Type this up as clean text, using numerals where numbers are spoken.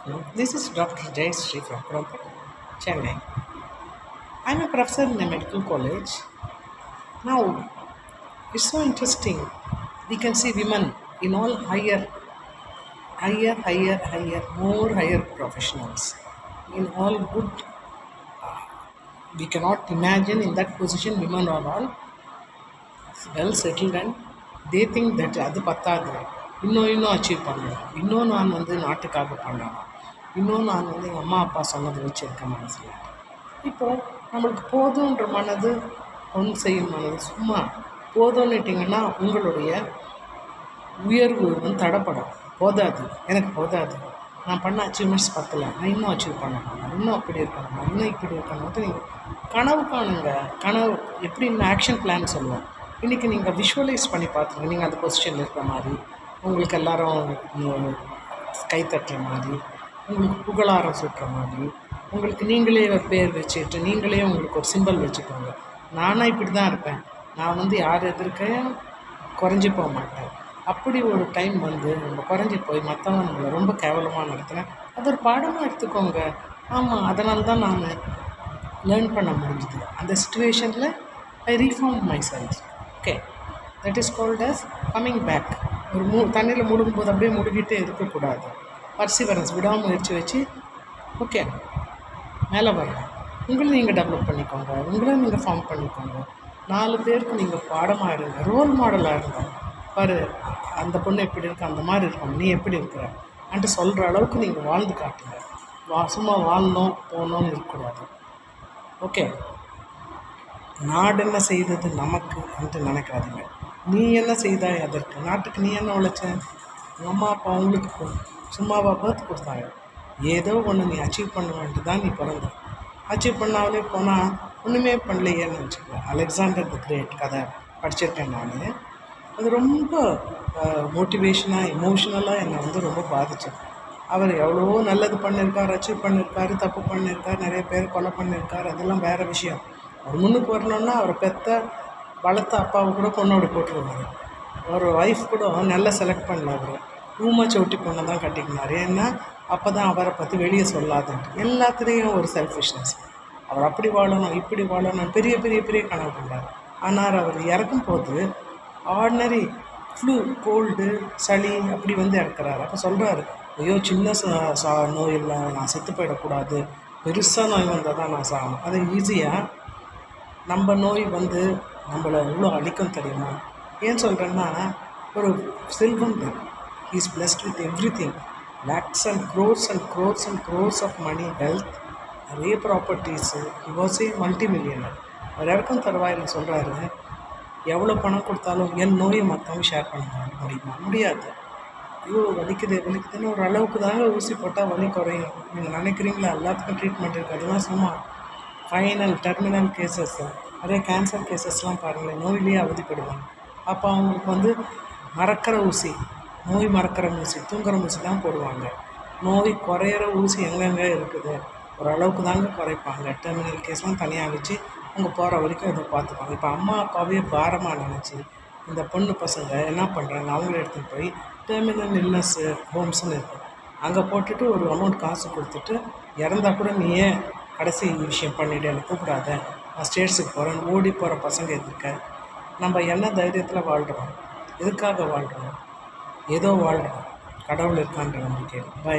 This is Dr. Jayashree from Krompet, Chennai. I'm a professor in a medical college. Now, it's so interesting. We can see women in all higher, more higher professionals. In all good, we cannot imagine in that position women are all well settled and they think that அது பத்தாது இன்னும் achieve பண்ணணும் இன்னும் நான் நாட்டுக்காக பண்ணணும் இன்னும் நான் எங்கள் அம்மா அப்பா சொன்னதை வச்சுருக்கேன் மனசில் இப்போது நம்மளுக்கு போதுன்ற மனது செய்யும் மனது சும்மா போதும்னுட்டிங்கன்னா உங்களுடைய உயர்வு தடைப்படும் போதாது எனக்கு போதாது நான் பண்ண அச்சீவ்மெண்ட்ஸ் பத்தலை நான் இன்னும் அச்சீவ் பண்ணணும் இன்னும் அப்படி இருக்கணும் நான் இன்னும் இப்படி இருக்கணும்ட்டு நீங்கள் கனவு காணுங்க கனவு எப்படி ஆக்ஷன் பிளான் சொல்லுவோம் இன்றைக்கி நீங்கள் விஷுவலைஸ் பண்ணி பார்த்துருங்க நீங்கள் அந்த பொசிஷனில் இருக்கிற மாதிரி உங்களுக்கு எல்லோரும் கைத்தட்டுற மாதிரி உங்களுக்கு புகழாரம் சுட்டுற மாதிரி உங்களுக்கு நீங்களே ஒரு பேர் வச்சுட்டு நீங்களே உங்களுக்கு ஒரு சிம்பிள் வச்சுக்கோங்க நானாக இப்படி தான் இருப்பேன் நான் யார் எதிர்க்கையும் குறைஞ்சி போக மாட்டேன் அப்படி ஒரு டைம் நம்ம குறைஞ்சி போய் மற்றவங்க நம்மளை ரொம்ப கேவலமாக நடத்துனேன் அது ஒரு பாடமாக எடுத்துக்கோங்க ஆமாம் அதனால தான் நான் லேர்ன் பண்ண முடிஞ்சுது அந்த சிச்சுவேஷனில் I reform myself okay that is called as coming back ஒரு தண்ணியில் முழுகும்போது அப்படியே முழுகிட்டே இருக்கக்கூடாது பர்சிவரன்ஸ் விடாமுயற்சி வச்சு ஓகே மேலே வரணும் உங்களை நீங்கள் டெவலப் பண்ணிக்கோங்க உங்களை நீங்கள் ஃபார்ம் பண்ணிக்கோங்க 4 பேருக்கு நீங்கள் பாடமாக இருங்க ரோல் மாடலாக இருங்க பாரு அந்த பொண்ணு எப்படி இருக்கு அந்த மாதிரி இருக்கும் நீ எப்படி இருக்கிற அன்ட்டு சொல்கிற அளவுக்கு நீங்கள் வாழ்ந்து காட்டுங்க சும்மா வாழணும் போகணும்னு இருக்கக்கூடாது ஓகே நாடு என்ன செய்தது நமக்கு என்று நினைக்காதீங்க நீ என்ன செய்தாய் அதற்கு நாட்டுக்கு நீ என்ன உழைச்ச உங்கள் அம்மா அப்பா அவங்களுக்கு சும்மாவா பர்த் கொடுத்தாங்க ஏதோ ஒன்று நீ அச்சீவ் பண்ணுவேன்ட்டு தான் நீ பிறந்த அச்சீவ் பண்ணாமலே போனால் ஒன்றுமே பண்ணலையேன்னு வச்சுக்கோ அலெக்சாண்டர் தி கிரேட் கதை படிச்சிருக்கேன் நான் அது ரொம்ப மோட்டிவேஷனாக எமோஷ்னலாக என்னை ரொம்ப பாதித்தது அவர் எவ்வளவோ நல்லது பண்ணியிருக்கார் அச்சீவ் பண்ணியிருக்காரு தப்பு பண்ணியிருக்கார் நிறைய பேர் கொலை பண்ணியிருக்கார் அதெல்லாம் வேறு விஷயம் அவர் முன்னுக்கு வரணுன்னா அவரை வளர்த்த அப்பாவை கூட பொண்ணோடு போட்டுருவார் ஒரு ஒய்ஃப் கூட நல்லா செலக்ட் பண்ணல அவர் ஊமச்சோட்டி பொண்ணை தான் கட்டிக்கினார் ஏன்னா அப்போ தான் அவரை பற்றி வெளியே சொல்லாதுன்ட்டு எல்லாத்துலேயும் ஒரு செல்ஃபிஷ்னஸ் அவர் அப்படி வாழணும் இப்படி வாழணும் பெரிய பெரிய பெரிய கனவு பண்ணார் ஆனால் அவர் இறக்கும் போது ஆர்டினரி ஃப்ளூ கோல்டு சளி அப்படி இறக்குறாரு அப்போ சொல்கிறாரு ஐயோ சின்ன நோய் இல்லை நான் செத்து போயிடக்கூடாது பெருசாக நோய் வந்தால் தான் நான் சாகணும் அது ஈஸியாக நம்ம நோய் நம்மளை எவ்வளோ அழிக்கும் தெரியுமா ஏன் சொல்கிறேன்னா ஒரு Selvam is blessed with everything lakhs and crores of money wealth நிறைய properties was a multi millionaire அவர் இறக்கும் தருவாயில் சொல்கிறாரு எவ்வளோ பணம் கொடுத்தாலும் என் நோயை மற்றவங்க ஷேர் பண்ண முடியுமா முடியாது ஐயோ வலிக்குதுன்னு ஒரு அளவுக்கு தாங்க ஊசி போட்டால் வலி குறையும் நீங்கள் நினைக்கிறீங்களா எல்லாத்துக்கும் ட்ரீட்மெண்ட் இருக்குது அதெல்லாம் சும்மா ஃபைனல் டெர்மினல் கேசஸ் நிறைய கேன்சர் கேசஸ்லாம் பாருங்களேன் நோயிலேயே அவதிப்படுவாங்க அப்போ அவங்களுக்கு மறக்கிற ஊசி நோய் மறக்கிற ஊசி தூங்குற ஊசி தான் போடுவாங்க நோய் குறையிற ஊசி எங்கெங்கே இருக்குது ஓரளவுக்கு தாங்க குறைப்பாங்க டெர்மினல் கேஸ்லாம் தனியாக வச்சு அவங்க போகிற வரைக்கும் இதை பார்த்துப்பாங்க இப்போ அம்மா அப்பாவே பாரமாக நினச்சி இந்த பொண்ணு பசங்க என்ன பண்ணுறாங்க அவங்கள எடுத்துகிட்டு போய் டெர்மினல் இல்னஸ்ஸு ஹோம்ஸ்ன்னு இருக்குது அங்கே போட்டுட்டு ஒரு அமௌண்ட் காசு கொடுத்துட்டு இறந்தா கூட நீயே கடைசி விஷயம் பண்ணிவிட்டு எனக்கு கூப்பிடாத நான் ஸ்டேட்ஸுக்கு போகிறேன் ஓடி போகிற பசங்க இருக்க நம்ம என்ன தைரியத்தில் வாழ்கிறோம் எதுக்காக வாழ்கிறோம் ஏதோ வாழ்கிறோம் கடவுள் இருக்கான்ற நம்பிக்கை பை